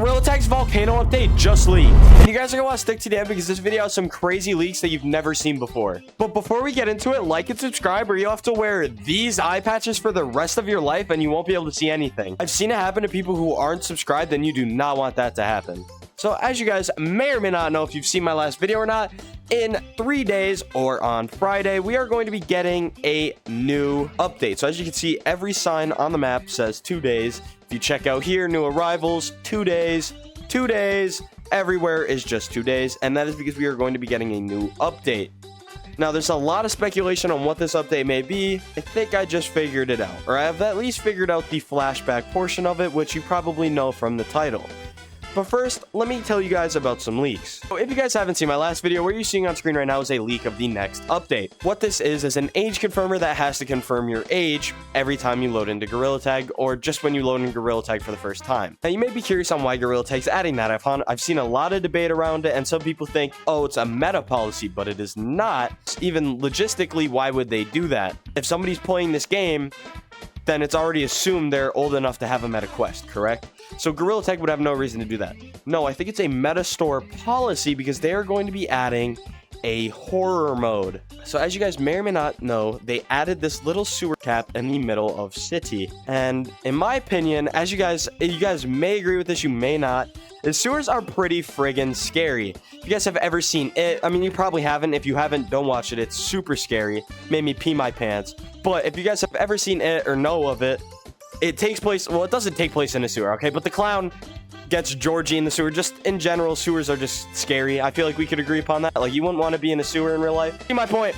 Gorilla Tag's Volcano update just leaked. And you guys are gonna want to stick to the end because this video has some crazy leaks that you've never seen before. But before we get into it, like and subscribe or you'll have to wear these eye patches for the rest of your life and you won't be able to see anything. I've seen it happen to people who aren't subscribed, and you do not want that to happen. So as you guys may or may not know, if you've seen my last video or not, in 3 days or on Friday, we are going to be getting a new update. So as you can see, every sign on the map says 2 days. If you check out here, new arrivals, 2 days, 2 days, everywhere is just 2 days. And that is because we are going to be getting a new update. Now, there's a lot of speculation on what this update may be. I think I just figured it out, or I've at least figured out the flashback portion of it, which you probably know from the title. But first, let me tell you guys about some leaks. So if you guys haven't seen my last video, what you're seeing on screen right now is a leak of the next update. What this is an age confirmer that has to confirm your age every time you load into Gorilla Tag, or just when you load in Gorilla Tag for the first time. Now, you may be curious on why Gorilla Tag's adding that. I've seen a lot of debate around it, and some people think, oh, it's a meta policy, but it is not. Even logistically, why would they do that? If somebody's playing this game, then it's already assumed they're old enough to have a meta quest, correct? So Gorilla Tag would have no reason to do that. No, I think it's a meta store policy because they are going to be adding a horror mode. So as you guys may or may not know, they added this little sewer cap in the middle of city. And in my opinion, as you guys may agree with this, you may not, the sewers are pretty friggin' scary. If you guys have ever seen it, I mean, you probably haven't. If you haven't, don't watch it. It's super scary. Made me pee my pants. But if you guys have ever seen it or know of it, it takes place, well, it doesn't take place in a sewer, okay? But the clown gets Georgie in the sewer. Just in general, sewers are just scary. I feel like we could agree upon that. Like, you wouldn't want to be in a sewer in real life. See my point?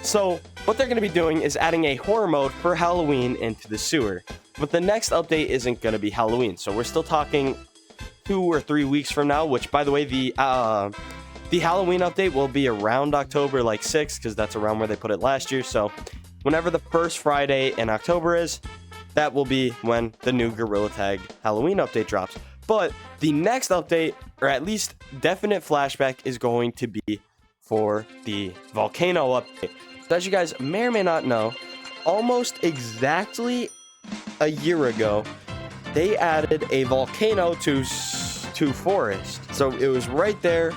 So what they're going to be doing is adding a horror mode for Halloween into the sewer. But the next update isn't going to be Halloween. So we're still talking 2 or 3 weeks from now, which, by the way, the Halloween update will be around October, like 6th, because that's around where they put it last year. So whenever the first Friday in October is, that will be when the new Gorilla Tag Halloween update drops. But the next update, or at least definite flashback, is going to be for the Volcano update. So as you guys may or may not know, almost exactly a year ago, they added a volcano to Forest. So it was right there,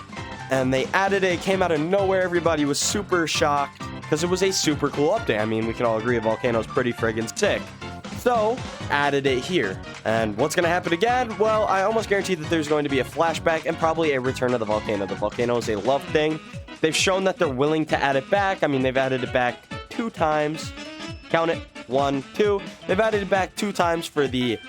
and they added it. It came out of nowhere. Everybody was super shocked because it was a super cool update. I mean, we can all agree a volcano is pretty friggin' sick. So, added it here. And what's going to happen again? Well, I almost guarantee that there's going to be a flashback and probably a return of the volcano. The volcano is a love thing. They've shown that they're willing to add it back. I mean, they've added it back 2 times. Count it. 1, 2. They've added it back 2 times for the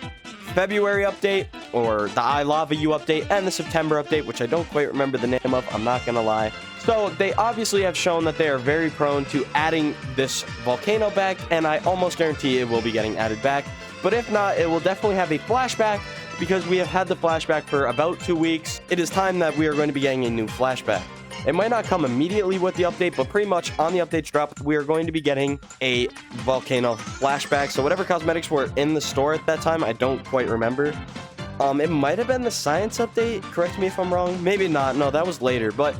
February update, or the I Lava You update, and the September update, which I don't quite remember the name of, I'm not gonna lie. So they obviously have shown that they are very prone to adding this volcano back, and I almost guarantee it will be getting added back. But if not, it will definitely have a flashback, because we have had the flashback for about 2 weeks. It is time that we are going to be getting a new flashback. It might not come immediately with the update, but pretty much on the updates drop, we are going to be getting a volcano flashback. So whatever cosmetics were in the store at that time, I don't quite remember. It might have been the science update. Correct me if I'm wrong. Maybe not. No, that was later. But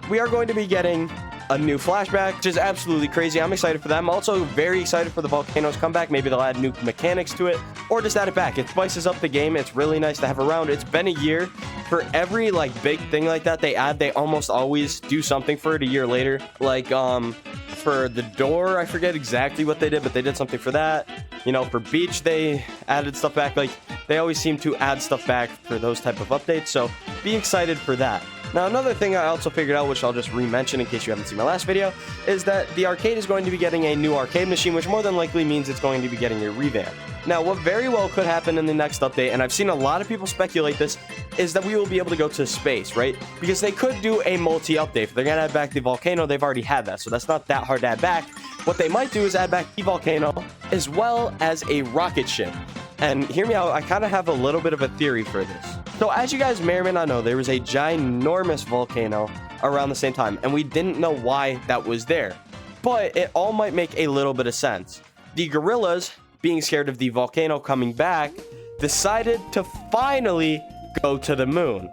we are going to be getting a new flashback, which is absolutely crazy. I'm excited for that. I'm also very excited for the volcano's comeback. Maybe they'll add new mechanics to it, or just add it back. It spices up the game. It's really nice to have around. It's been a year. For every big thing like that they add, they almost always do something for it a year later. Like for the door, I forget exactly what they did, but they did something for that. You know, for beach, they added stuff back. Like, they always seem to add stuff back for those type of updates. So be excited for that. Now, another thing I also figured out, which I'll just re-mention in case you haven't seen my last video, is that the arcade is going to be getting a new arcade machine, which more than likely means it's going to be getting a revamp. Now, what very well could happen in the next update, and I've seen a lot of people speculate this, is that we will be able to go to space, right? Because they could do a multi-update. If they're going to add back the volcano, they've already had that, so that's not that hard to add back. What they might do is add back the volcano, as well as a rocket ship. And hear me out, I kind of have a little bit of a theory for this. So as you guys may or may not know, there was a ginormous volcano around the same time, and we didn't know why that was there. But it all might make a little bit of sense. The gorillas, being scared of the volcano coming back, decided to finally go to the moon.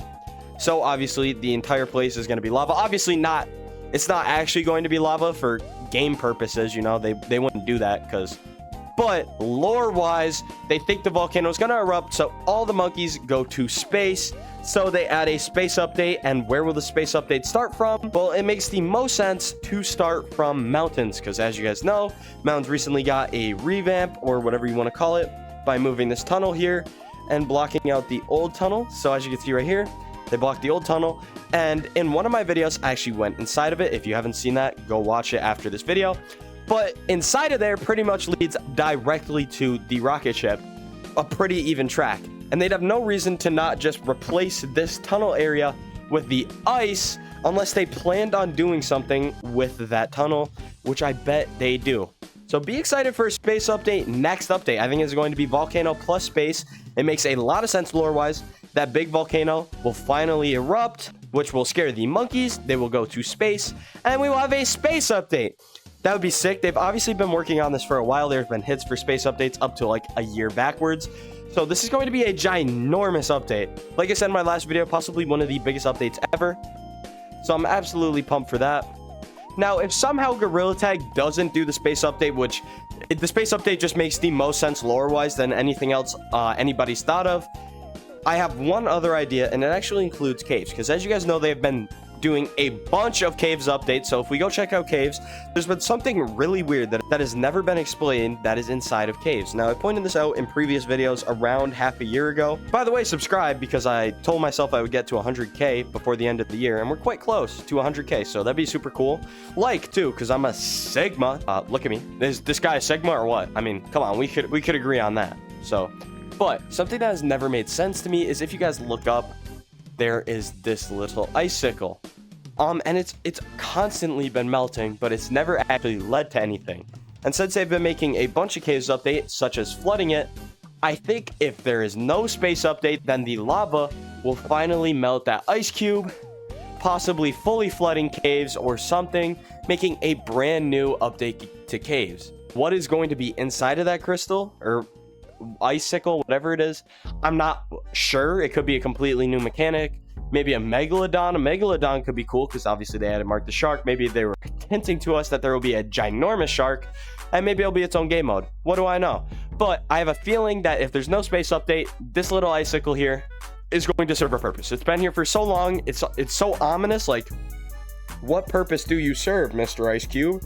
So obviously the entire place is going to be lava. Obviously not, it's not actually going to be lava for game purposes, you know, they wouldn't do that because But lore-wise, they think the volcano is going to erupt, so all the monkeys go to space. So they add a space update, and where will the space update start from? Well, it makes the most sense to start from mountains, because as you guys know, mountains recently got a revamp, or whatever you want to call it, by moving this tunnel here and blocking out the old tunnel. So as you can see right here, they blocked the old tunnel, and in one of my videos, I actually went inside of it. If you haven't seen that, go watch it after this video. But inside of there pretty much leads directly to the rocket ship, a pretty even track. And they'd have no reason to not just replace this tunnel area with the ice unless they planned on doing something with that tunnel, which I bet they do. So be excited for a space update. Next update, I think it's going to be Volcano plus space. It makes a lot of sense lore-wise. That big volcano will finally erupt, which will scare the monkeys. They will go to space, and we will have a space update. That would be sick. They've obviously been working on this for a while. There's been hits for space updates up to like a year backwards. So this is going to be a ginormous update. Like I said in my last video, possibly one of the biggest updates ever. So I'm absolutely pumped for that. Now, if somehow Gorilla Tag doesn't do the space update, which the space update just makes the most sense lore-wise than anything else anybody's thought of, I have one other idea, and it actually includes caves. Because as you guys know, they've been doing a bunch of caves updates. So if we go check out caves, there's been something really weird that has never been explained that is inside of caves. Now, I pointed this out in previous videos around half a year ago. By the way, subscribe, because I told myself I would get to 100k before the end of the year, and we're quite close to 100k, so that'd be super cool. Like too, because I'm a Sigma. Look at me. Is this guy a Sigma or what? I mean, come on, we could agree on that. So, but something that has never made sense to me is if you guys look up, there is this little icicle. And it's constantly been melting, but it's never actually led to anything. And since they've been making a bunch of caves updates, such as flooding it, I think if there is no space update, then the lava will finally melt that ice cube, possibly fully flooding caves or something, making a brand new update to caves. What is going to be inside of that crystal, or icicle, whatever it is, I'm not sure. It could be a completely new mechanic, maybe a megalodon. A megalodon could be cool because obviously they added Mark the Shark. Maybe they were hinting to us that there will be a ginormous shark, and maybe it'll be its own game mode. What do I know? But I have a feeling that if there's no space update, this little icicle here is going to serve a purpose. It's been here for so long, it's so ominous. Like, what purpose do you serve, Mr. Ice Cube?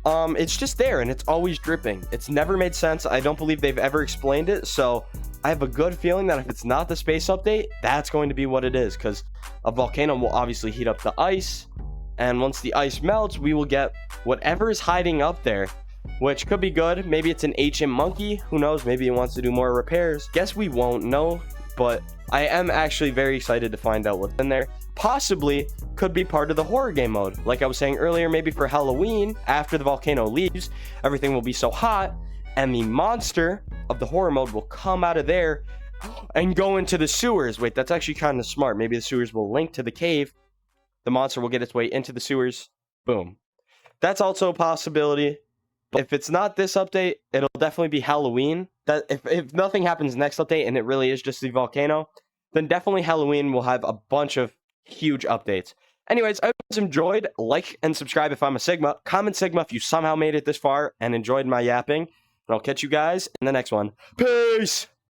It's just there, and it's always dripping. It's never made sense. I don't believe they've ever explained it, so I have a good feeling that if it's not the space update, that's going to be what it is, because a volcano will obviously heat up the ice, and once the ice melts, we will get whatever is hiding up there, which could be good. Maybe it's an ancient monkey. Who knows? Maybe it wants to do more repairs. Guess we won't know, but I am actually very excited to find out what's in there. Possibly could be part of the horror game mode. Like I was saying earlier, maybe for Halloween, after the volcano leaves, everything will be so hot, and the monster of the horror mode will come out of there and go into the sewers. Wait, that's actually kind of smart. Maybe the sewers will link to the cave. The monster will get its way into the sewers. Boom. That's also a possibility. But if it's not this update, it'll definitely be Halloween. That if nothing happens next update and it really is just the volcano, then definitely Halloween will have a bunch of huge updates. Anyways, I hope you guys enjoyed. Like and subscribe if I'm a Sigma. Comment Sigma if you somehow made it this far and enjoyed my yapping. And I'll catch you guys in the next one. Peace!